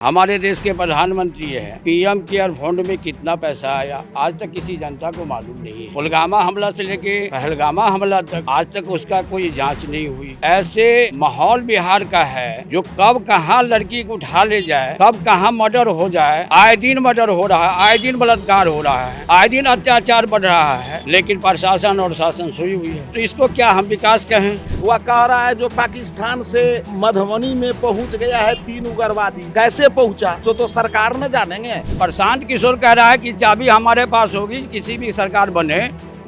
हमारे देश के प्रधानमंत्री है, पीएम केयर फंड में कितना पैसा आया आज तक किसी जनता को मालूम नहीं है। पुलवामा हमला से लेके पहलगामा हमला तक आज तक उसका कोई जांच नहीं हुई। ऐसे माहौल बिहार का है जो कब कहां लड़की को उठा ले जाए, कब कहां मर्डर हो जाए। आए दिन मर्डर हो रहा है, आए दिन बलात्कार हो रहा है, आए दिन अत्याचार बढ़ रहा है, लेकिन प्रशासन और शासन सोई हुई है। तो इसको क्या हम विकास कहें? वह कह रहा है जो पाकिस्तान से मधुबनी में पहुंच गया है 3 उग्रवादी, कैसे पहुंचा तो सरकार न जानेंगे। प्रशांत किशोर कह रहा है कि चाबी हमारे पास होगी किसी भी सरकार बने,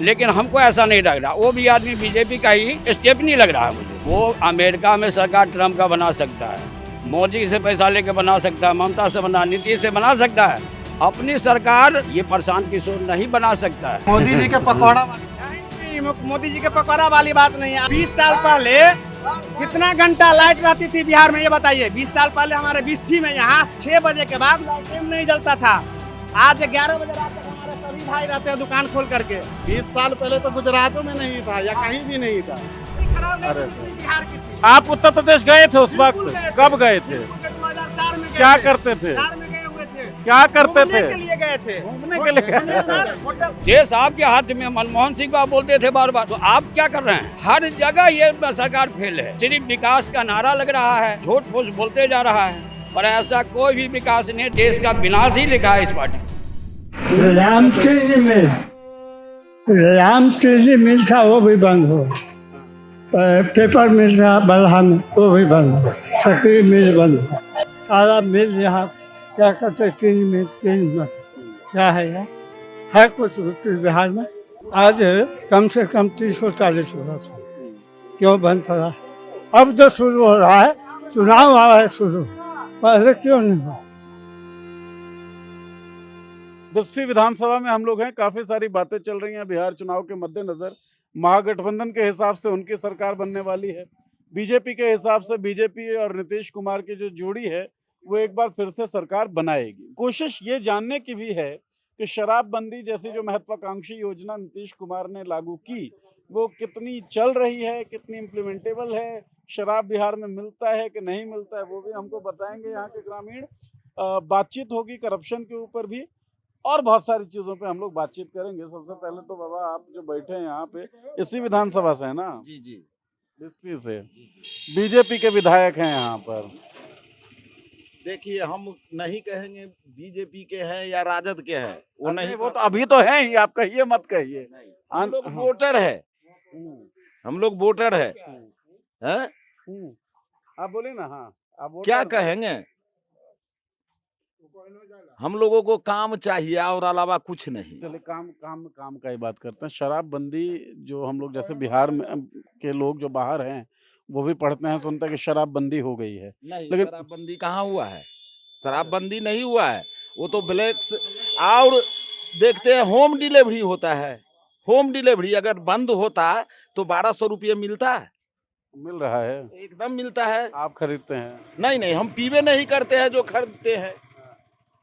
लेकिन हमको ऐसा नहीं लग रहा। वो भी आदमी बीजेपी का ही स्टेप नहीं लग रहा है मुझे। वो अमेरिका में सरकार ट्रम्प का बना सकता है, मोदी से पैसा लेके बना सकता है, ममता से बना, नीतीश से बना सकता है। अपनी सरकार ये प्रशांत किशोर नहीं बना सकता है। मोदी जी के पकौड़ा मोदी जी के पकौड़ा वाली बात नहीं है। 20 साल पहले कितना घंटा लाइट रहती थी बिहार में, ये बताइए। 20 साल पहले हमारे बिस्फी में यहाँ 6 बजे के बाद लाइट नहीं जलता था। आज 11 बजे रात तक हमारे सभी भाई रहते हैं दुकान खोल करके। 20 साल पहले तो गुजरात में नहीं था या कहीं भी नहीं था। अरे सर, बिहार की थी। आप उत्तर प्रदेश गए थे उस वक्त? कब गए थे? 2004 में क्या करते थे? 2004 में गए हुए थे। क्या करते घूमने थे? के लिए गए थे। घूमने के लिए गए थे। होटल देश आपके हाथ में। मनमोहन सिंह को आप बोलते थे बार बार, तो आप क्या कर रहे हैं? हर जगह ये सरकार फेल है। सिर्फ विकास का नारा लग रहा है, झूठ फूस बोलते जा रहा है, पर ऐसा कोई भी विकास नहीं। देश का विनाश ही लिखा है इस पार्टी। रामचंद्र मिल था वो भी बंद हो, पेपर मिल था बल्हा में वो भी बंद हो, सकरी मिल बंद हो, सारा मिल यहाँ क्या कहते चीनी मिल, चीनी मत क्या है यार, है कुछ बिहार में। आज कम से कम 30-40 वर्ष क्यों बंद पड़ा? अब तो शुरू हो रहा है, चुनाव आ रहा है शुरू, पहले क्यों नहीं हुआ? बिस्फी विधानसभा में हम लोग हैं। काफी सारी बातें चल रही हैं बिहार चुनाव के मद्देनजर। महागठबंधन के हिसाब से उनकी सरकार बनने वाली है, बीजेपी के हिसाब से बीजेपी और नीतीश कुमार की जो जोड़ी है वो एक बार फिर से सरकार बनाएगी। कोशिश ये जानने की भी है कि शराबबंदी जैसी जो महत्वाकांक्षी योजना नीतीश कुमार ने लागू की वो कितनी चल रही है, कितनी इम्प्लीमेंटेबल है, शराब बिहार में मिलता है कि नहीं मिलता है, वो भी हमको बताएंगे यहाँ के ग्रामीण। बातचीत होगी करप्शन के ऊपर भी और बहुत सारी चीज़ों पे हम लोग बातचीत करेंगे। सबसे पहले तो बाबा आप जो बैठे हैं यहाँ पे इसी विधानसभा से है ना? जी जी, बिस्फी से बीजेपी के विधायक हैं यहाँ पर। देखिए हम नहीं कहेंगे बीजेपी के हैं या राजद के हैं, वो नहीं, वो तो अभी तो है ही, आप कहिए मत कहिए। हम लोग वोटर है, हम लोग वोटर है, हैं? आप बोले ना। हाँ, आप क्या कहेंगे? हम लोगों को काम चाहिए और अलावा कुछ नहीं। चलिए काम का ही बात करते हैं। शराबबंदी जो हम लोग जैसे बिहार में के लोग जो बाहर हैं वो भी पढ़ते हैं, सुनते हैं कि शराबबंदी हो गई है, नहीं, लेकिन शराबबंदी कहाँ हुआ है? शराबबंदी नहीं हुआ है, वो तो ब्लैक और देखते हैं होम डिलीवरी होता है। होम डिलीवरी अगर बंद होता तो 1200 रुपये मिलता है। मिल रहा है, एकदम मिलता है। आप खरीदते हैं? नहीं, हम पीवे नहीं करते हैं, जो खरीदते हैं।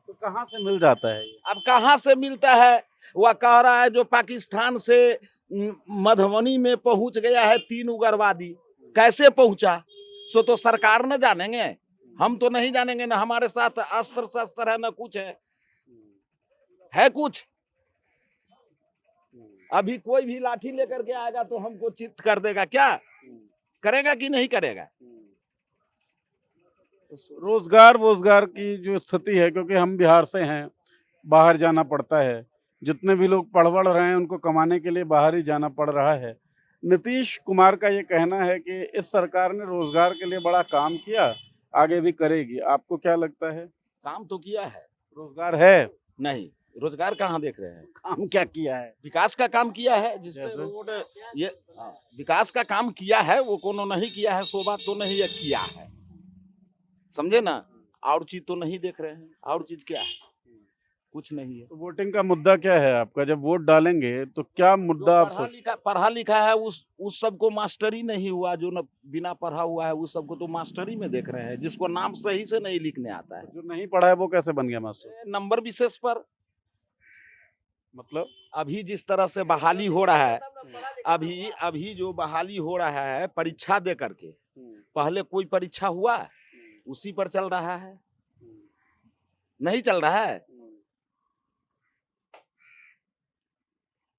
तो कहाँ से मिल जाता है ये? अब कहाँ से मिलता है? वह कह रहा है जो पाकिस्तान से मधुबनी में पहुंच गया है 3 उग्रवादी, कैसे पहुंचा सो तो सरकार न जानेंगे। हम तो नहीं जानेंगे ना, हमारे साथ अस्त्र शस्त्र है ना कुछ है कुछ। अभी कोई भी लाठी लेकर के आएगा तो हमको चित कर देगा, क्या करेगा कि नहीं करेगा? रोजगार की जो स्थिति है, क्योंकि हम बिहार से हैं, बाहर जाना पड़ता है। जितने भी लोग पढ़ रहे हैं उनको कमाने के लिए बाहर ही जाना पड़ रहा है। नीतीश कुमार का ये कहना है कि इस सरकार ने रोजगार के लिए बड़ा काम किया, आगे भी करेगी। आपको क्या लगता है? काम तो किया है, रोजगार है? नहीं रोजगार कहाँ देख रहे हैं? काम क्या किया है? विकास का काम किया है, जिससे जैसे? रोड ये विकास का काम किया है, वो कोनो नहीं किया है सो बात तो नहीं है, किया है, समझे ना? और चीज तो नहीं देख रहे हैं। और चीज क्या है? कुछ नहीं है। तो वोटिंग का मुद्दा क्या है आपका? जब वोट डालेंगे तो क्या मुद्दा आप पढ़ा लिखा है उस सबको मास्टरी नहीं हुआ, जो न बिना पढ़ा हुआ है उस सबको तो मास्टरी में देख रहे हैं, जिसको नाम सही से नहीं लिखने आता है। जो नहीं पढ़ा है वो कैसे बन गया मास्टर? नंबर विशेष पर, मतलब अभी जिस तरह से बहाली हो रहा है, अभी जो बहाली हो रहा है परीक्षा दे करके, पहले कोई परीक्षा हुआ उसी पर चल रहा है। नहीं चल रहा है।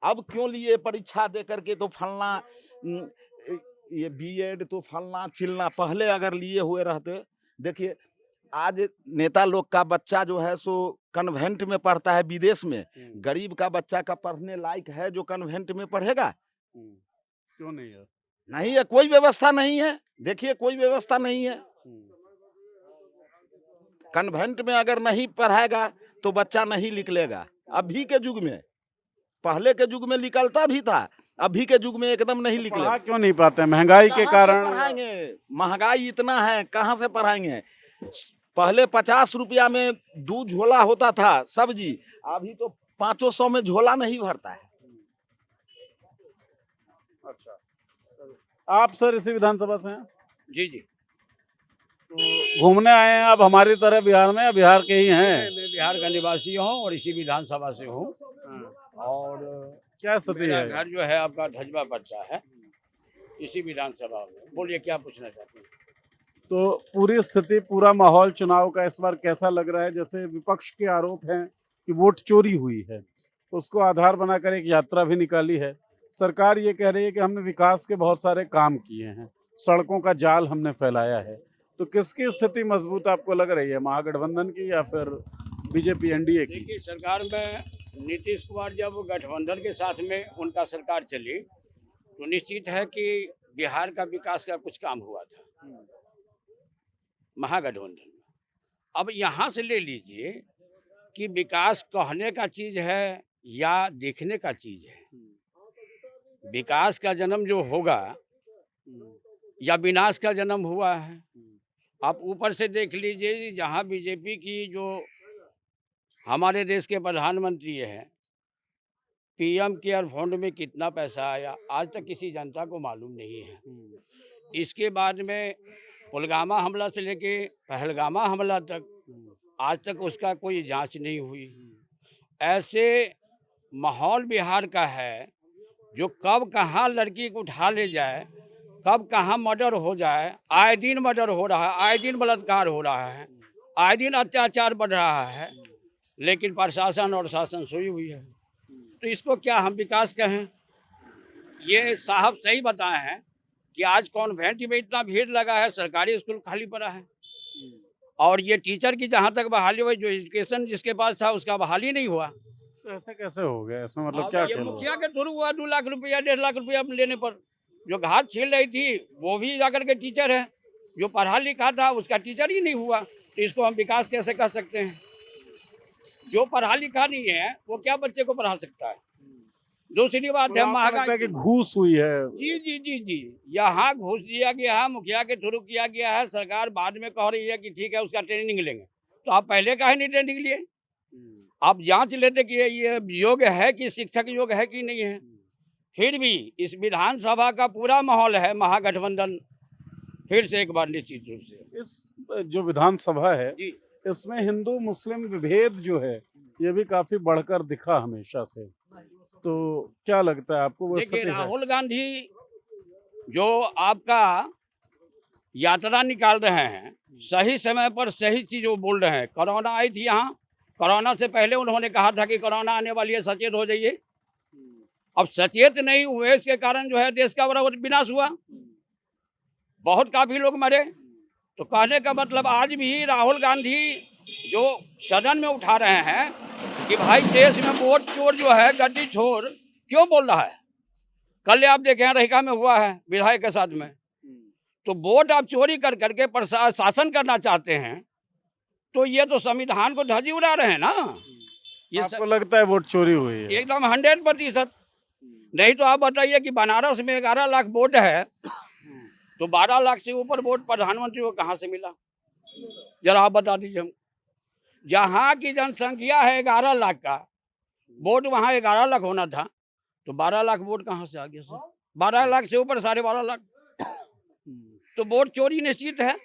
अब क्यों लिए परीक्षा दे करके तो फलना ये बीएड तो फलना चिलना, पहले अगर लिए हुए रहते। देखिए आज नेता लोग का बच्चा जो है सो कन्वेंट में पढ़ता है विदेश में, गरीब का बच्चा का पढ़ने लायक है जो कन्वेंट में पढ़ेगा? क्यों नहीं है? नहीं है, कोई व्यवस्था नहीं है। देखिए कोई व्यवस्था नहीं है। कन्वेंट में अगर नहीं पढ़ाएगा तो बच्चा नहीं निकलेगा। अभी के युग में, पहले के युग में निकलता भी था, अभी के युग में एकदम नहीं निकलेगा। पढ़ा क्यों नहीं पाते? महंगाई के कहाँ से कारण? पढ़ाएंगे? महंगाई इतना है, कहाँ से पढ़ाएंगे? पहले 50 रुपया में 2 झोला होता था सब्जी, अभी तो 500 में झोला नहीं भरता है। अच्छा, आप सर इसी विधानसभा से हैं? जी जी, तो घूमने आए हैं आप हमारी तरह बिहार में, या बिहार के ही हैं? मैं बिहार का निवासी हूँ और इसी विधानसभा से हूँ। और क्या स्थिति मेरा है? घर जो है आपका धजवा पड़ता है इसी विधानसभा में। बोलिए क्या पूछना चाहते हैं? तो पूरी स्थिति, पूरा माहौल चुनाव का इस बार कैसा लग रहा है? जैसे विपक्ष के आरोप हैं कि वोट चोरी हुई है, उसको आधार बनाकर एक यात्रा भी निकाली है। सरकार ये कह रही है कि हमने विकास के बहुत सारे काम किए हैं, सड़कों का जाल हमने फैलाया है। तो किसकी स्थिति मजबूत आपको लग रही है, महागठबंधन की या फिर बीजेपी एनडीए की? देखिए सरकार में नीतीश कुमार जब गठबंधन के साथ में उनका सरकार चली तो निश्चित है कि बिहार का विकास का कुछ काम हुआ था महागठबंधन में। अब यहाँ से ले लीजिए कि विकास कहने का चीज है या देखने का चीज है। विकास का जन्म जो होगा या विनाश का जन्म हुआ है। आप ऊपर से देख लीजिए, जहाँ बीजेपी की जो हमारे देश के प्रधानमंत्री हैं, पीएम केयर फंड में कितना पैसा आया आज तक किसी जनता को मालूम नहीं है। इसके बाद में पुलवामा हमला से लेके पहलगामा हमला तक आज तक उसका कोई जांच नहीं हुई। ऐसे माहौल बिहार का है जो कब कहाँ लड़की को उठा ले जाए, कब कहाँ मर्डर हो जाए। आए दिन मर्डर हो रहा है, आए दिन बलात्कार हो रहा है, आए दिन अत्याचार बढ़ रहा है, लेकिन प्रशासन और शासन सोई हुई है। तो इसको क्या हम विकास कहें? ये साहब सही बताए हैं कि आज कॉन्वेंट में इतना भीड़ लगा है, सरकारी स्कूल खाली पड़ा है। और ये टीचर की जहाँ तक बहाली हुई, जो एजुकेशन जिसके पास था उसका बहाली नहीं हुआ। तो ऐसे कैसे हो गया? इसमें मतलब अब क्या ये खेल हुआ? मुखिया के थ्रू हुआ 2 लाख रुपया 1.5 लाख रुपया लेने पर। जो घाट छील रही थी वो भी जाकर के टीचर है, जो पढ़ा लिखा था उसका टीचर ही नहीं हुआ। तो इसको हम विकास कैसे कर सकते हैं? जो पढ़ा लिखा नहीं है वो क्या बच्चे को पढ़ा सकता है? दूसरी बात है आपको लगता है महंगाई कि घूस हुई है? जी जी जी जी, यहाँ घूस दिया गया है, मुखिया के थ्रू किया गया है। सरकार बाद में कह रही है कि ठीक है उसका ट्रेनिंग लेंगे, तो आप पहले काहे नहीं ट्रेनिंग लिए? आप जांच लेते कि ये योग्य है कि शिक्षक योग्य है कि नहीं है। फिर भी इस विधानसभा का पूरा माहौल है महागठबंधन फिर से एक बार निश्चित रूप से। इस जो विधानसभा है जी इसमें हिंदू मुस्लिम विभेद जो है ये भी काफी बढ़कर दिखा हमेशा से। तो क्या लगता है आपको वो देखिए, स्थिति है? राहुल गांधी जो आपका यात्रा निकाल रहे हैं, सही समय पर सही चीज वो बोल रहे हैं। कोरोना आई थी यहाँ, कोरोना से पहले उन्होंने कहा था कि कोरोना आने वाली है, सचेत हो जाइए। अब सचेत नहीं हुए, इसके कारण जो है देश का बड़ा विनाश हुआ, बहुत काफी लोग मरे। तो कहने का मतलब आज भी राहुल गांधी जो सदन में उठा रहे हैं कि भाई देश में वोट चोर जो है, गड्डी चोर क्यों बोल रहा है। कल आप देखें रहिका में हुआ है विधायक के साथ में। तो वोट आप चोरी कर करके शासन करना चाहते हैं, तो ये तो संविधान को धजी उड़ा रहे हैं ना। ये आपको लगता है वोट चोरी हुई है? एकदम 100%। नहीं तो आप बताइए कि बनारस में 11 लाख वोट है, तो 12 लाख से ऊपर वोट प्रधानमंत्री को कहाँ से मिला? जरा आप बता दीजिए हम। जहाँ की जनसंख्या है 11 लाख का, वोट वहाँ 11 लाख होना था, तो 12 लाख वोट कहाँ से आ गया सर? 12 लाख से ऊपर 12.5 लाख, तो वोट चोरी निश्चित है।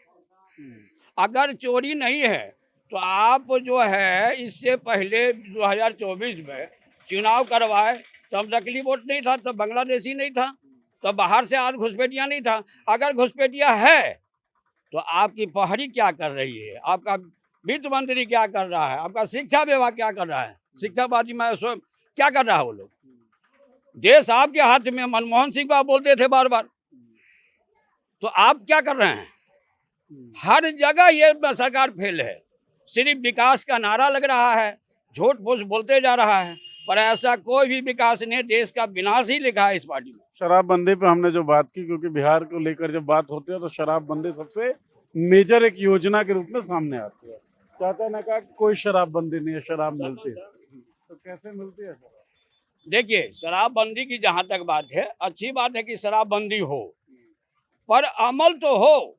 अगर चोरी नहीं है तो आप जो है इससे पहले 2024 में चुनाव करवाए, तब नकली वोट नहीं था, तब बांग्लादेशी नहीं था, तब बाहर से आज घुसपैठिया नहीं था। अगर घुसपैठिया है तो आपकी पहरी क्या कर रही है, आपका वित्त मंत्री क्या कर रहा है, आपका शिक्षा विभाग क्या कर रहा है, शिक्षा बाजी में स्वयं क्या कर रहा है वो लोग। देश आपके हाथ में, मनमोहन सिंह को आप बोलते थे बार बार, तो आप क्या कर रहे हैं। हर जगह ये सरकार फेल है, सिर्फ विकास का नारा लग रहा है, झूठ फूस बोलते जा रहा है, पर ऐसा कोई भी विकास नहीं, देश का विनाश ही लिखा है इस पार्टी में। शराबबंदी पे हमने जो बात की, क्योंकि बिहार को लेकर जब बात होती है तो शराबबंदी सबसे मेजर एक योजना के रूप में सामने आती है। चाचा ने कहा कि कोई शराबबंदी नहीं है, शराब मिलती है, तो कैसे मिलती है शराब? देखिए, शराबबंदी की जहाँ तक बात है, अच्छी बात है कि शराबबंदी हो, पर अमल तो हो।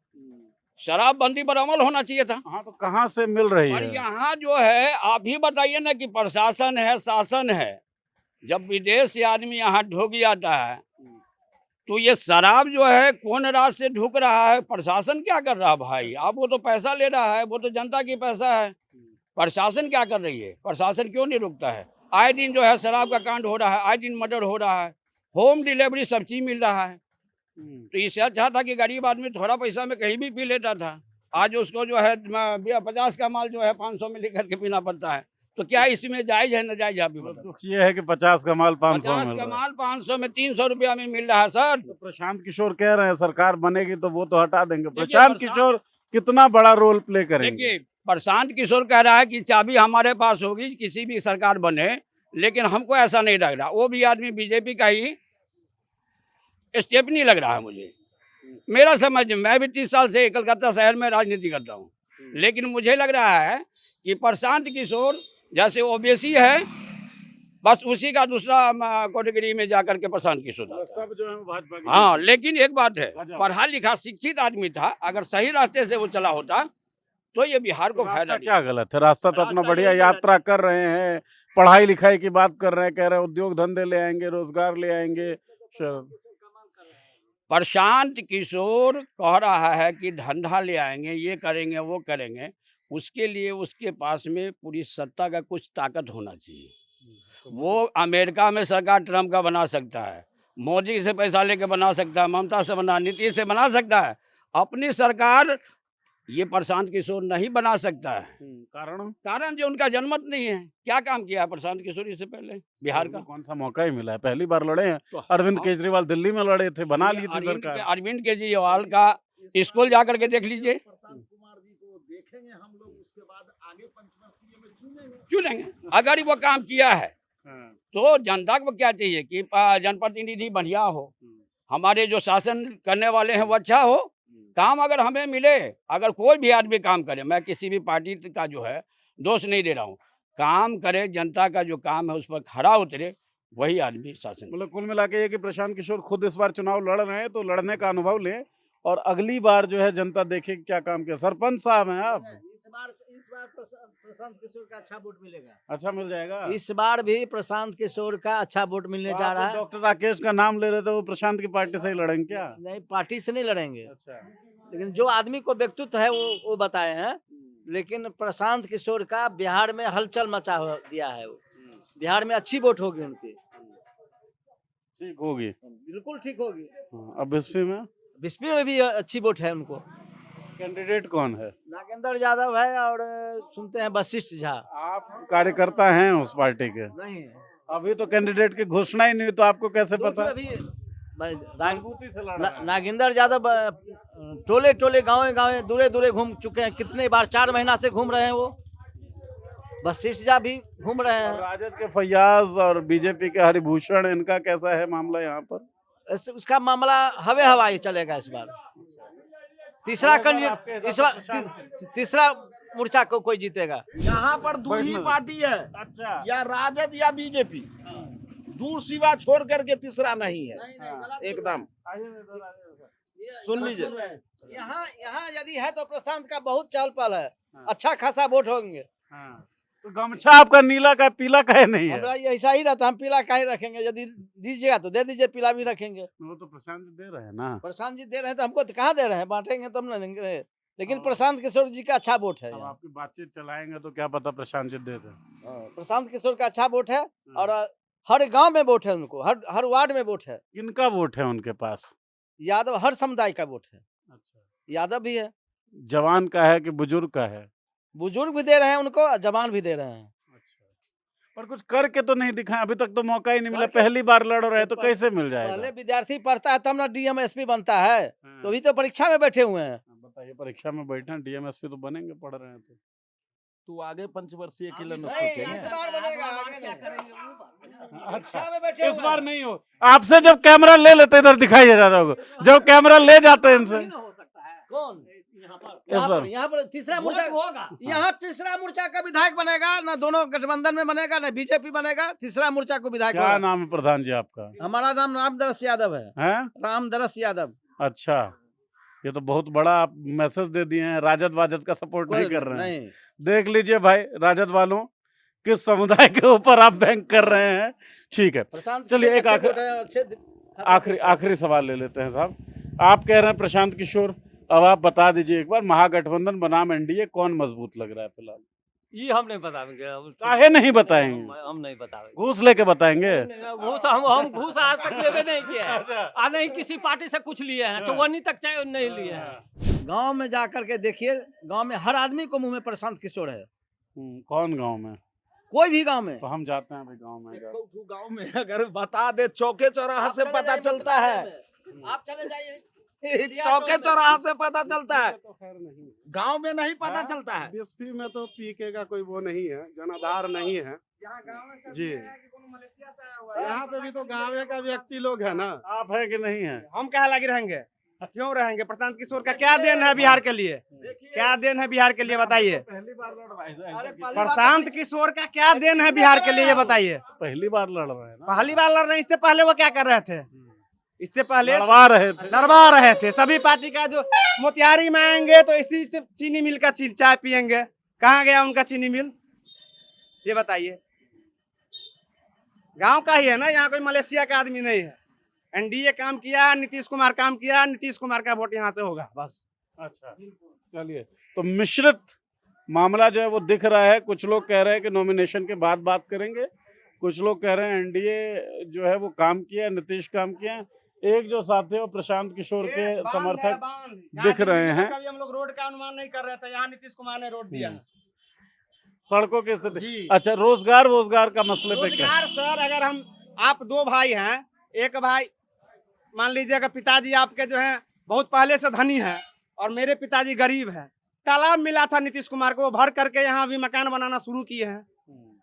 शराबबंदी पर अमल होना चाहिए था। हाँ, तो कहाँ से मिल रही और है? यहाँ जो है, आप ही बताइए ना कि प्रशासन है, शासन है, जब विदेश से आदमी यहाँ ढुक जाता है तो ये शराब जो है कौन रात से ढुक रहा है, प्रशासन क्या कर रहा है भाई। आप वो तो पैसा ले रहा है, वो तो जनता की पैसा है, प्रशासन क्या कर रही है, प्रशासन क्यों नहीं रुकता है। आए दिन जो है शराब का कांड हो रहा है, आए दिन मर्डर हो रहा है, होम डिलीवरी सब चीज मिल रहा है। तो इससे अच्छा था कि गरीब आदमी थोड़ा पैसा में कहीं भी पी लेता था। आज उसको जो है 50 का माल जो है 500 में लेकर के पीना पड़ता है। तो क्या इसमें जायज है, नाजायज, आप भी बताओ। दुख ये है कि 50 का माल 500 50 मिल का रहा है। माल 500 में 300 रुपया में मिल रहा है सर। तो प्रशांत किशोर कह रहे हैं सरकार बनेगी तो वो तो हटा देंगे। देखिए, प्रशांत किशोर कितना बड़ा रोल प्ले करेंगे? देखिए, प्रशांत किशोर कह रहा है कि चाबी हमारे पास होगी, किसी भी सरकार बने, लेकिन हमको ऐसा नहीं लग रहा। वो भी आदमी बीजेपी का ही स्टेप नहीं लग रहा है मुझे। मेरा समझ, मैं भी 30 साल से कलकत्ता शहर में राजनीति करता हूँ, लेकिन मुझे लग रहा है कि प्रशांत किशोर जैसे ओबीसी है, बस उसी का दूसरा कैटेगरी में जाकर के प्रशांत किशोर आता है। सब जो है भाजपा की। हाँ, लेकिन एक बात है, अच्छा। पढ़ा लिखा शिक्षित आदमी था, अगर सही रास्ते से वो चला होता तो ये बिहार को फायदा रास्ता नहीं। क्या गलत है? रास्ता तो अपना रास्ता बढ़िया, यही गलत यात्रा कर रहे हैं, पढ़ाई लिखाई की बात कर रहे हैं, कह रहे हैं उद्योग धंधे ले आएंगे, रोजगार ले आएंगे। प्रशांत किशोर कह रहा है कि धंधा ले आएंगे, ये करेंगे, वो करेंगे। उसके लिए उसके पास में पूरी सत्ता का कुछ ताकत होना चाहिए। वो अमेरिका में सरकार ट्रम्प का बना सकता है, मोदी से पैसा लेके बना सकता है, ममता से बना, नीतीश से बना सकता है। अपनी सरकार ये प्रशांत किशोर नहीं बना सकता है। कारण जो उनका जनमत नहीं है। क्या काम किया है प्रशांत किशोर इससे पहले बिहार का? कौन सा मौका ही मिला है? पहली बार लड़े हैं। तो अरविंद हाँ। केजरीवाल दिल्ली में लड़े थे, बना ली थी सरकार। अरविंद केजरीवाल का स्कूल जाकर के देख लीजिए, प्रशांत कुमार जी को देखेंगे हम लोग, उसके बाद आगे पंचवर्षीय में चुनेंगे। चुनेंगे। अगर वो काम किया है तो जनता को क्या चाहिए कि जनप्रतिनिधि बढ़िया हो, हमारे जो शासन करने वाले हैं वो अच्छा हो, काम अगर हमें मिले। अगर कोई भी आदमी काम करे, मैं किसी भी पार्टी का जो है दोष नहीं दे रहा हूँ, काम करे, जनता का जो काम है उस पर खड़ा उतरे, वही आदमी शासन। मतलब कुल मिला के ये कि प्रशांत किशोर खुद इस बार चुनाव लड़ रहे हैं, तो लड़ने का अनुभव लें और अगली बार जो है जनता देखे क्या काम किया। सरपंच साहब हैं आप। इस बार प्रशांत किशोर का अच्छा वोट मिलेगा। अच्छा मिल जाएगा। इस बार भी प्रशांत किशोर का अच्छा वोट मिलने जा रहा है। डॉक्टर राकेश का नाम ले रहे थे, वो प्रशांत की पार्टी से ही लड़ेंगे क्या? नहीं, पार्टी से नहीं लड़ेंगे, अच्छा। लेकिन जो आदमी को व्यक्तित्व है वो बताए हैं। लेकिन प्रशांत किशोर का बिहार में हलचल मचा दिया है। वो बिहार में अच्छी वोट होगी उनकी, ठीक होगी, बिल्कुल ठीक होगी। अब एसपी में बिस्पी में भी अच्छी वोट है उनको। कैंडिडेट कौन है? नागेंद्र यादव है और सुनते हैं वशिष्ठ झा। आप कार्यकर्ता हैं उस पार्टी के? नहीं, अभी तो कैंडिडेट की घोषणा ही नहीं, तो आपको कैसे दो पता? अभी अनुभूति से लड़ रहे हैं। नागेंद्र यादव टोले टोले गाँव गाँव दूरे दूरे घूम चुके हैं, कितने बार, 4 महीना से घूम रहे हैं वो। वशिष्ठ झा भी घूम रहे और हैं। राजद के फैयाज और बीजेपी के हरिभूषण, इनका कैसा है मामला यहाँ पर? उसका मामला हवे हवाई चलेगा इस बार। तीसरा कैंडिडेट इस बार तीसरा मोर्चा को कोई जीतेगा। यहाँ पर दो ही पार्टी है, अच्छा। या राजद या बीजेपी, दूर सिवा छोड़ करके तीसरा नहीं है। एकदम सुन लीजिए, यहाँ यदि है तो प्रशांत का बहुत चहल पहल है, अच्छा खासा वोट होंगे। तो गमछा आपका नीला का पीला का है नहीं है? हमरा ऐसा ही रहता, हम पीला काहे रखेंगे, यदि दीजिएगा तो दे दीजिए, पीला भी रखेंगे। वो तो प्रशांत जी दे रहे हैं ना। प्रशांत जी दे रहे हैं तो हमको तो कहाँ दे रहे हैं, बांटेंगे तब ना लेंगे। लेकिन प्रशांत किशोर जी का अच्छा वोट है अब यहाँ। आपकी बातचीत चलाएंगे तो क्या पता प्रशांत जी दे दें। प्रशांत किशोर का अच्छा वोट है और हर गांव में वोट है उनको, हर वार्ड में वोट है। किनका वोट है उनके पास? यादव, हर समुदाय का वोट है। अच्छा। यादव भी है। जवान का है कि बुजुर्ग का है? बुजुर्ग भी दे रहे हैं उनको, जवान भी दे रहे हैं। पर कुछ करके तो नहीं दिखाए, अभी तक तो मौका ही नहीं मिला। करके- पहली बार लड़ रहे हैं तो पहले- कैसे मिल पहले जाएगा? विद्यार्थी पढ़ता है तब ना डीएम एसपी बनता है, तो अभी तो परीक्षा में बैठे हुए हैं। बताइए, परीक्षा में बैठे हैं, डीएमएसपी तो बनेंगे, पढ़ रहे हैं तू आगे पंचवर्षीय के लिए न नहीं, सोचेंगे। इस बार बनेगा, आगे नहीं। तो। परीक्षा में बैठे इस हुए बार हैं। नहीं हो। आपसे जब कैमरा ले लेते इधर दिखाई जा रहा होगा, जब कैमरा ले जाते हैं इनसे कौन इस बार यहाँ पर तीसरा मोर्चा होगा, यहाँ तीसरा मोर्चा का विधायक बनेगा ना, दोनों गठबंधन में बनेगा ना बीजेपी बनेगा, तीसरा मोर्चा को विधायक क्या होगा। नाम है प्रधान जी आपका? हमारा नाम रामदरस यादव है, हैं? रामदरस यादव। अच्छा, ये तो बहुत बड़ा आप मैसेज दे दिए हैं। राजद वाजद का सपोर्ट नहीं कर रहे हैं। नहीं, देख लीजिए भाई, राजद वालों किस समुदाय के ऊपर आप बैंक कर रहे हैं। ठीक है, प्रशांत चलिए किशोर एक अच्छे वोट है, अच्छे- आखिरी सवाल ले लेते हैं साहब। आप कह रहे हैं प्रशांत किशोर, अब आप बता दीजिए एक बार, महागठबंधन बनाम एनडीए कौन मजबूत लग रहा है फिलहाल? ये हम नहीं बताएंगे। काहे नहीं बताएंगे? हम नहीं बताएंगे। घूस लेके बताएंगे? घूस हम घूस आज तक लेवे नहीं किया है, आ नहीं किसी पार्टी से कुछ लिए हैं, चौवन्नी तक चाहे नहीं लिए हैं। गांव में जा करके देखिए, गांव में हर आदमी को मुंह में प्रशांत किशोर है, कौन गांव में? कोई भी गांव में। तो हम जाते हैं भाई गांव में। गांव में अगर बता दे, चौके चौराहा से पता चलता है। आप चले जाइए, चौके चौराहा से पता चलता है, तो खैर नहीं, गांव में नहीं पता चलता है। बीएसपी में तो पीके का कोई वो नहीं है, जनाधार नहीं है जी। यहाँ पे भी तो गाँव का व्यक्ति लोग है ना। आप है कि नहीं है? हम कहाँ लगे रहेंगे, क्यों रहेंगे? प्रशांत किशोर का क्या देन है बिहार के लिए, क्या देन है बिहार के लिए बताइए? पहली बार लड़ रहे हैं। अरे पहली बार प्रशांत किशोर का क्या देन है बिहार के लिए, ये बताइए। पहली बार लड़ रहे हैं ना? पहली बार लड़ रहे हैं, इससे पहले वो क्या कर रहे थे? इससे पहले लड़वा रहे थे। लड़वा रहे थे। सभी पार्टी का जो मोतिहारी में आएंगे तो इसी से चीनी मिल का चाय पियेंगे। कहाँ गया उनका चीनी मिल, ये बताइए? गांव का ही है ना, यहाँ कोई मलेशिया का आदमी नहीं है। एनडीए काम किया, नीतीश कुमार काम किया, नीतीश कुमार का वोट यहाँ से होगा बस। अच्छा, चलिए, तो मिश्रित मामला जो है वो दिख रहा है। कुछ लोग कह रहे हैं कि नॉमिनेशन के बाद बात करेंगे, कुछ लोग कह रहे हैं एनडीए जो है वो काम किया, नीतीश काम किया। एक जो साथी है वो प्रशांत किशोर के समर्थक दिख रहे हैं। कभी हम लोग रोड का अनुमान नहीं कर रहे थे, यहाँ नीतीश कुमार ने रोड दिया। सड़कों की स्थिति। जी। अच्छा, रोजगार का मसले पे क्या? रोजगार सर, अगर हम आप दो भाई हैं, एक भाई मान लीजिए अगर पिताजी आपके जो हैं बहुत पहले से धनी है और मेरे पिताजी गरीब है, तालाब मिला था नीतीश कुमार को, वो भर करके यहाँ भी मकान बनाना शुरू किए हैं।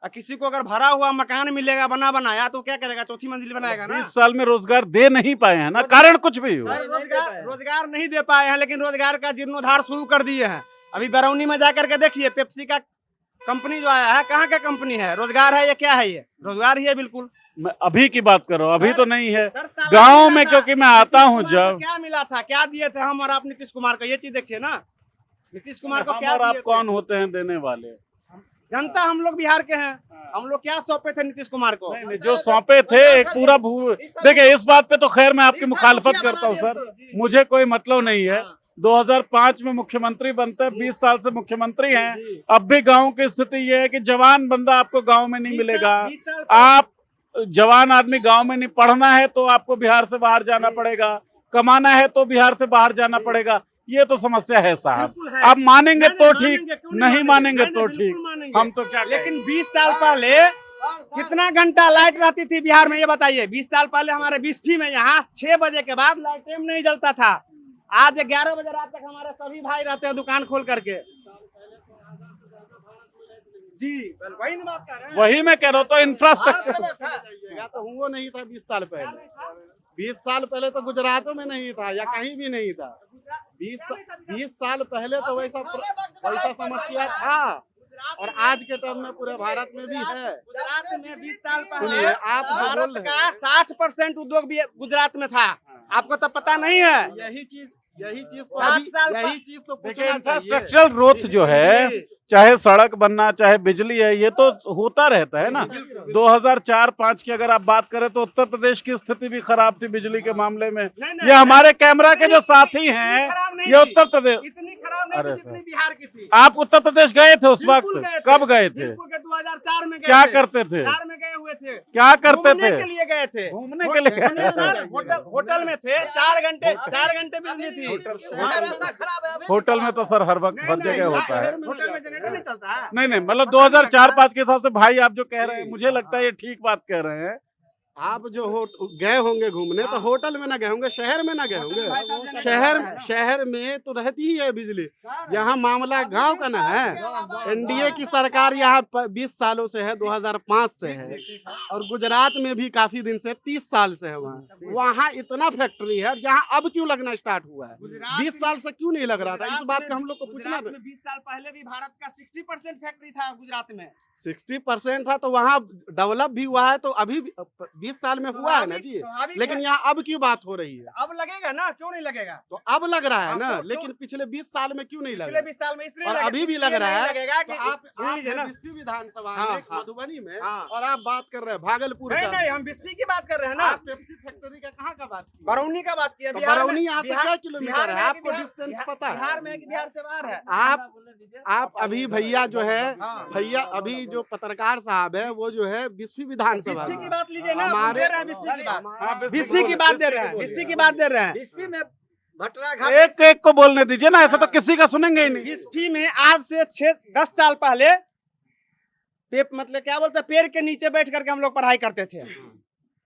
और किसी को अगर भरा हुआ मकान मिलेगा बना बनाया तो क्या करेगा, चौथी मंजिल बनाएगा ना। 20 साल में रोजगार दे नहीं पाए हैं ना, कारण कुछ भी हो। सर, रोजगार नहीं दे पाए हैं, लेकिन रोजगार का जीर्णोद्धार शुरू कर दिए हैं। अभी बरौनी में जाकर के देखिए, पेप्सी का कंपनी जो आया है, कहाँ का कंपनी है? रोजगार है ये, क्या है ये? रोजगार ही है बिल्कुल। मैं अभी की बात कर रहा हूँ, अभी तो नहीं है। सर, तालाब गांव मिला में था। क्योंकि मैं आता हूँ नीतीश कुमार जब। को क्या मिला था, क्या दिए थे हम और आप नीतीश कुमार को, ये चीज देखिए ना। नीतीश कुमार को हम क्या और आप दिए थे? कौन होते हैं देने वाले? जनता, हम लोग बिहार के हैं। हम लोग क्या सौंपे थे नीतीश कुमार को? नहीं, जो सौंपे थे एक पूरा देखिए, इस बात पे तो खैर मैं आपकी मुखालफत करता हूँ सर, मुझे कोई मतलब नहीं है। 2005 में मुख्यमंत्री बनते, 20 साल से मुख्यमंत्री हैं। अब भी गांव की स्थिति ये है कि जवान बंदा आपको गांव में नहीं मिलेगा। आप जवान आदमी गांव में नहीं, पढ़ना है तो आपको बिहार से बाहर जाना पड़ेगा, कमाना है तो बिहार से बाहर जाना पड़ेगा। ये तो समस्या है साहब। आप मानेंगे तो ठीक, नहीं मानेंगे तो ठीक, हम तो क्या कहें। लेकिन 20 साल पहले कितना घंटा लाइट रहती थी बिहार में, ये बताइए? 20 साल पहले हमारे बिस्फी में यहाँ 6 बजे के बाद लाइट नहीं जलता था। आज 11 बजे रात तक हमारे सभी भाई रहते हैं दुकान खोल करके। जी, वही ना बात कर रहे हैं। वही मैं कह रहा हूँ, तो इंफ्रास्ट्रक्चर तो हुआ नहीं था 20 साल पहले। 20 साल पहले तो गुजरातों में नहीं था या कहीं भी नहीं था। 20 साल पहले तो वैसा समस्या था, और आज के टाइम में पूरे भारत में भी है। गुजरात में 20 साल सुनिए, पहले आप जो बोल भारत रहे का 60% उद्योग भी गुजरात में था। आपको तो पता नहीं है। यही चीज तो 60 साल यही चीज तो देखिए, पूछना चाहिए। इंफ्रास्ट्रक्चरल ग्रोथ जो है, चाहे सड़क बनना, चाहे बिजली है, ये तो होता रहता है ना। 2004-5 की अगर आप बात करें तो उत्तर प्रदेश की स्थिति भी खराब थी बिजली के मामले में। ये हमारे कैमरा के जो साथी हैं, ये उत्तर प्रदेश। इतनी खराब नहीं अरे थी जितनी सर। बिहार की थी। आप उत्तर प्रदेश गए थे उस बिल्कुल वक्त? गए थे। कब गए थे? बिल्कुल के 2004 में गए क्या थे। करते थे? 4 में गए हुए थे। क्या करते घूमने थे? के लिए गए थे। घूमने के लिए घूमने सर, होटल में थे। 4 घंटे बिजली थी। रास्ता खराब है अभी। होटल में तो सर हर वक्त हर जगह होता है। होटल में ऐसे नहीं चलता है। नहीं मतलब 2004-5 के हिसाब से भाई आप जो कह रहे हैं, मुझे लगता है ये ठीक बात कह रहे हैं। आप जो गए होंगे घूमने तो होटल में ना गए होंगे, शहर में ना गए होंगे। शहर में तो रहती ही है बिजली। यहाँ मामला गांव का ना है। एनडीए की सरकार यहाँ 20 सालों से है, 2005 से है, और गुजरात में भी काफी दिन से 30 साल से है। वहाँ इतना फैक्ट्री है, यहाँ अब क्यों लगना स्टार्ट हुआ है? 20 साल से क्यों नहीं लग रहा था? इस बात का हम लोग को पूछना था। 20 साल पहले भी भारत का 60% फैक्ट्री था गुजरात में। 60% था तो वहाँ डेवलप भी हुआ है, तो अभी 20 साल में हुआ है ना जी। लेकिन यहाँ अब क्यों बात हो रही है? अब लगेगा ना, क्यों नहीं लगेगा? तो अब लग रहा है ना, लेकिन पिछले 20 साल में क्यों नहीं लगा? पिछले 20 साल में इसलिए और अभी भी लग रहा है। लगेगा कि तो आप लीजिए ना, बिस्फी विधानसभा हाँ, में हाँ, मधुबनी में, हाँ। और आप बात कर रहे हैं भागलपुर नहीं का। नहीं, हम बिस्फी की बात कर रहे हैं ना। आप पेप्सी फैक्ट्री का कहाँ का बात की? बरौनी का बात किया। तो बरौनी यहाँ से क्या किलोमीटर है? आपको डिस्टेंस पता है? बिहार में कि बिहार से बाहर है? आप अभी भैया जो है, हाँ। भैया अभी जो पत्रकार साहब है वो जो है बिस्फी विधानसभा बिस्फी की बात लीजिए ना, हमारे दे रहे हैं बिस्फी की बात। हाँ, बिस्फी की बात दे रहे हैं, बिस्फी की बात दे रहे हैं। बिस्फी में भटरा घाट, एक एक को बोलने दीजिए ना, ऐसा तो किसी का सुनेंगे ही नहीं। बिस्फी में आज से 6-10 साल पहले मतलब क्या बोलते हैं, पेड़ के नीचे बैठ करके हम लोग पढ़ाई करते थे।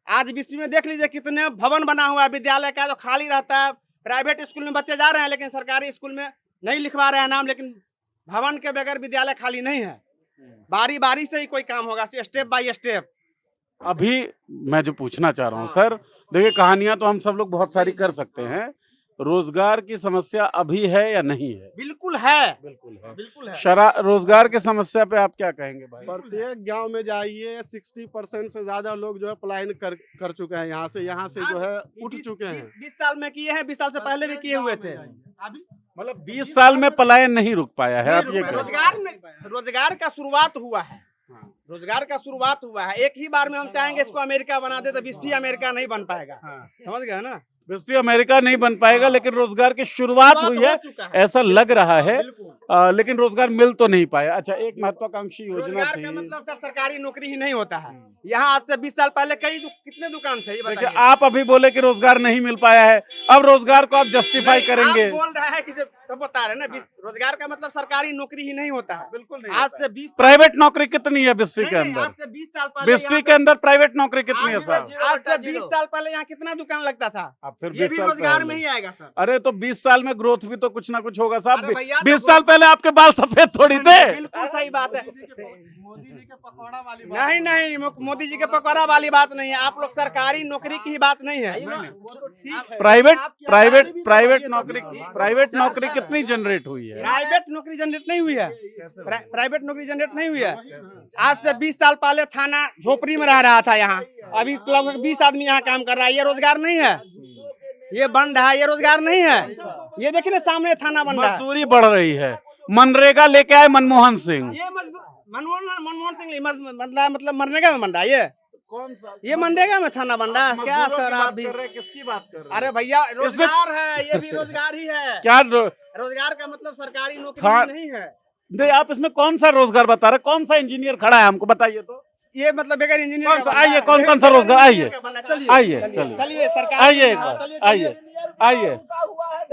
आज बिस्फी में देख लीजिए कितने भवन बना हुआ है विद्यालय का, जो खाली रहता है। प्राइवेट स्कूल में बच्चे जा रहे हैं, लेकिन सरकारी स्कूल में नहीं लिखवा रहे हैं नाम, लेकिन भवन के बगैर विद्यालय खाली नहीं है। बारी बारी से ही कोई काम होगा, स्टेप बाय स्टेप। अभी मैं जो पूछना चाह रहा हूँ सर, देखिए कहानियां तो हम सब लोग बहुत सारी कर सकते हैं, रोजगार की समस्या अभी है या नहीं है? बिल्कुल है, बिल्कुल है। बिल्कुल है। रोजगार की समस्या पे आप क्या कहेंगे भाई? प्रत्येक गांव में जाइए, 60% से ज्यादा लोग जो है पलायन कर चुके हैं यहाँ से जो है उठ चुके हैं। 20 साल में किए हैं, 20 साल से पहले भी किए हुए थे। अभी मतलब 20 साल में पलायन नहीं रुक पाया है, आप ये कह रहे हैं। रोजगार का शुरुआत हुआ है, रोजगार का शुरुआत हुआ है। एक ही बार में हम चाहेंगे इसको अमेरिका बना दे, तो बिस्फी अमेरिका नहीं बन पाएगा। समझ गए ना? बिस्फी अमेरिका नहीं बन पाएगा, लेकिन रोजगार की शुरुआत हुई है, ऐसा लग रहा है। लेकिन रोजगार मिल तो नहीं पाया। अच्छा, एक महत्वाकांक्षी योजना रोजगार थी। का मतलब सर सरकारी नौकरी ही नहीं होता है। यहाँ आज से 20 साल पहले कितने दुकान थे, ये देखिए, बताइए। आप अभी बोले कि रोजगार नहीं मिल पाया है, अब रोजगार को आप जस्टिफाई करेंगे? आप बोल रहे हैं कि तब बता रहे हैं ना, रोजगार का मतलब सरकारी नौकरी ही नहीं होता है। बिल्कुल नहीं। आज से 20 प्राइवेट नौकरी कितनी है बिस्फी के आज अंदर? से 20 साल पहले बिस्फी के अंदर प्राइवेट नौकरी कितनी है साहब? आज से 20 साल पहले यहाँ कितना दुकान लगता था? अब फिर ये 20 भी साल रोजगार पहले। में ही आएगा सर। अरे तो 20 साल में ग्रोथ भी तो कुछ ना कुछ होगा साहब। अरे भैया, 20 साल पहले आपके बाल सफेद थोड़ी थे। बिल्कुल सही बात है। मोदी जी के पकौड़ा वाली बात नहीं नहीं, मोदी जी के पकौड़ा वाली बात नहीं है। आप लोग सरकारी नौकरी की ही बात नहीं है। प्राइवेट नौकरी कितनी जनरेट हुई है? प्राइवेट नौकरी जनरेट नहीं हुई है। प्राइवेट नौकरी जनरेट नहीं हुई है। आज से 20 साल पहले थाना झोपड़ी में रह रहा था यहाँ, अभी लगभग 20 आदमी यहाँ काम कर रहा है। ये रोजगार नहीं है, ये बन रहा है, ये रोजगार नहीं है। ये देखिए ना, सामने थाना बन रहा है। मजदूरी बढ़ रही है। मनरेगा लेके आए मनमोहन सिंह। ये मनमोहन सिंह मतलब मनरेगा में बन रहा है। ये कौन सा? ये मनरेगा में थाना बन रहा है क्या सर? आप भी किसकी बात कर रहे हैं? अरे भैया, रोजगार है, ये भी रोजगार ही है। क्या रोजगार का मतलब सरकारी नौकरी नहीं है। नहीं, आप इसमें कौन सा रोजगार बता रहे? कौन सा इंजीनियर खड़ा है, हमको बताइए तो। ये मतलब बगैर इंजीनियर कौन सा? आइए, कौन सा रोजगार? आइए चलिए चलिए सरकार आइए आइए।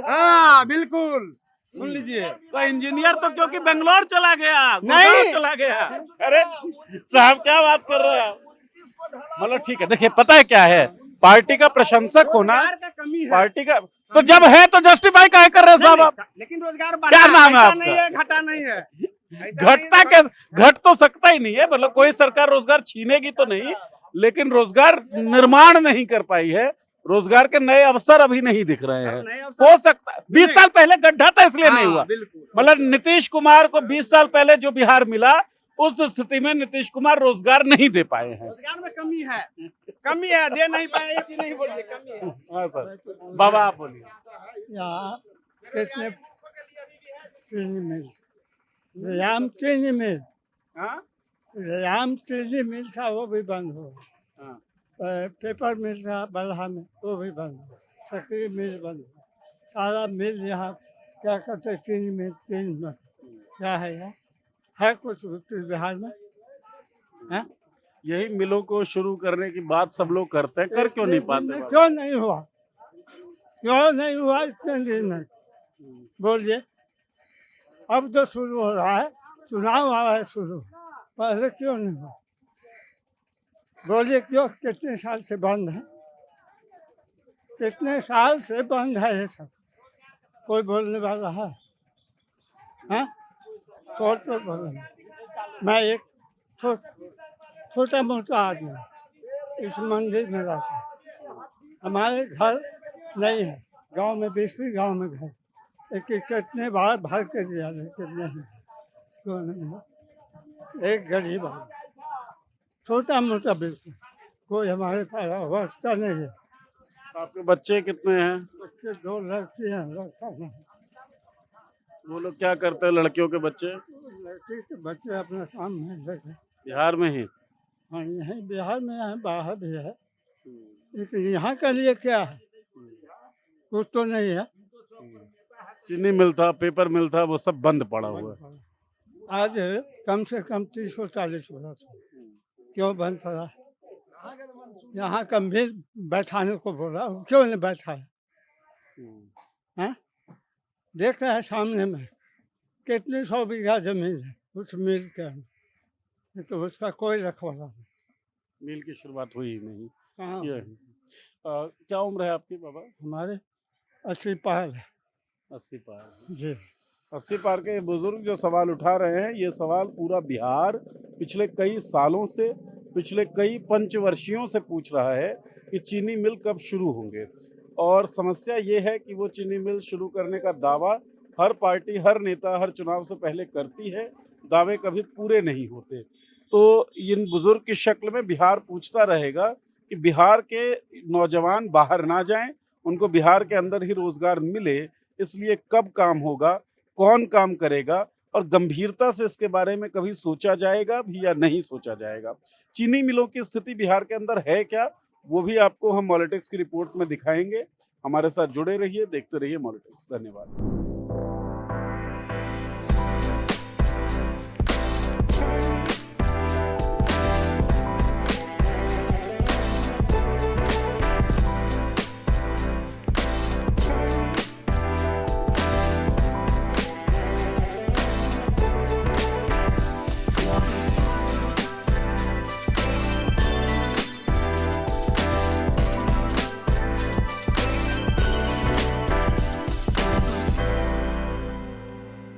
हाँ बिल्कुल, सुन लीजिए। तो इंजीनियर तो क्योंकि बेंगलोर चला गया, नहीं। गुजरात चला गया। अरे साहब क्या बात कर रहे हैं? मतलब ठीक है, देखिए पता है क्या है, पार्टी का प्रशंसक होना, रोजगार का कमी है। पार्टी का तो जब है तो जस्टिफाई काहे कर रहे हैं साहब आप? लेकिन रोजगार क्या नाम है ऐसा आपका? नहीं है, घटा नहीं है। घट तो सकता ही नहीं है। मतलब कोई सरकार रोजगार छीनेगी तो नहीं, लेकिन रोजगार निर्माण नहीं कर पाई है। रोजगार के नए अवसर अभी नहीं दिख रहे हैं। हो सकता 20 साल पहले गड्ढा था इसलिए नहीं हुआ। मतलब नीतीश कुमार को 20 साल पहले जो बिहार मिला, उस स्थिति में नीतीश कुमार रोजगार नहीं दे पाए हैं। रोजगार में कमी है, कमी है, दे नहीं पाए, ये चीज नहीं बोलिए, कमी है। हाँ सर, बाबा आप बोलिए। यहाँ किसने चीनी मिल, राम चीनी मिल, हाँ? राम चीनी मिल था, वो भी बंद हो। हाँ। पेपर मिल था बल्हा में, वो भी बंद हो। सकरी मिल बंद हो। सारा मिल यहाँ क्या कहते, चीनी मिल क्या है यहाँ? है कुछ बिहार में? है? यही मिलों को शुरू करने की बात सब लोग करते हैं, कर क्यों नहीं पाते? क्यों नहीं हुआ? क्यों नहीं हुआ इतने दिन में? बोलिए। अब तो शुरू हो रहा है। चुनाव आ रहा है शुरू, पहले क्यों नहीं हुआ? बोलिए क्यों, कितने साल से बंद है? कितने साल से बंद है ये सब? कोई बोलने वाला है? हाँ, कौन तो बोले? मैं एक छोटा मोटा आदमी इस मंदिर में रहता हूँ। हमारे घर नहीं है, गांव में 20 गांव में घर, एक कितने बार भर के दिया लेकिन नहीं, क्यों नहीं है? एक गरीब आदमी, छोटा मोटा, बिल्कुल कोई हमारे पास अवस्था नहीं है। आपके बच्चे कितने हैं? बच्चे 2 लड़की हैं, लड़का नहीं। वो लोग क्या करते हैं लड़कियों के बच्चे? लड़की के बच्चे अपना काम में लगे। बिहार में ही? हाँ, यहीं बिहार में है, बाहर भी है, लेकिन यहाँ के लिए क्या है, कुछ तो नहीं है। चीनी मिल था, पेपर मिल था, वो सब बंद पड़ा हुआ है। आज कम से कम 30-40 वर्ष क्यों बंद पड़ा? यहाँ का मिल बैठाने को बोला, क्यों नहीं बैठाया? हाँ, देख रहे हैं सामने में कितनी 100 बीघा जमीन है उस मिल के अंदर, तो उसका कोई रखवाला नहीं। मिल की शुरुआत हुई ही नहीं। कहाँ? क्या उम्र है आपकी बाबा? हमारे 80 पार है 80 पार। जी। 80 पार के बुजुर्ग जो सवाल उठा रहे हैं, ये सवाल पूरा बिहार पिछले कई सालों से, पिछले कई पंचवर्षियों से पूछ रहा है कि चीनी मिल कब शुरू होंगे। और समस्या ये है कि वो चीनी मिल शुरू करने का दावा हर पार्टी, हर नेता हर चुनाव से पहले करती है, दावे कभी पूरे नहीं होते। तो इन बुजुर्ग की शक्ल में बिहार पूछता रहेगा कि बिहार के नौजवान बाहर ना जाएं, उनको बिहार के अंदर ही रोजगार मिले, इसलिए कब काम होगा, कौन काम करेगा, और गंभीरता से इसके बारे में कभी सोचा जाएगा भी या नहीं सोचा जाएगा। चीनी मिलों की स्थिति बिहार के अंदर है क्या, वो भी आपको हम मॉलिटिक्स की रिपोर्ट में दिखाएंगे। हमारे साथ जुड़े रहिए, देखते रहिए मॉलिटिक्स। धन्यवाद।